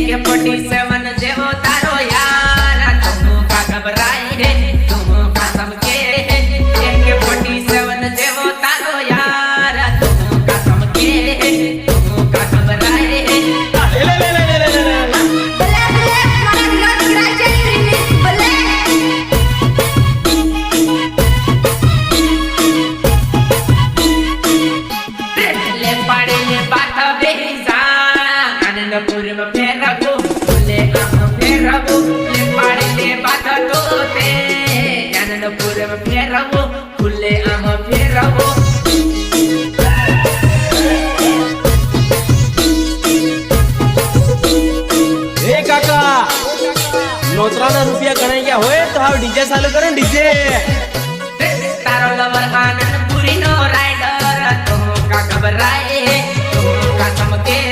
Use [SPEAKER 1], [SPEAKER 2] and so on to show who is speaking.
[SPEAKER 1] AK-47 જેવો તારો યાર તું કા ઘબરાય રે તું કા સમકે AK-47 જેવો તારો યાર તું કા સમકે તું કા ઘબરાય રે पूर्व फेरबो फुले आम फेरबो ले पाड़े ले बात तोते जानन पूर्व फेरबो फुले आम फेरबो
[SPEAKER 2] ए काका नोतराना रुपया गणाई गया होए तो हाव डीजे चालू करो डीजे
[SPEAKER 1] तारो लवर आनंद पुरी नो राइडर तो का घबराए तो का समके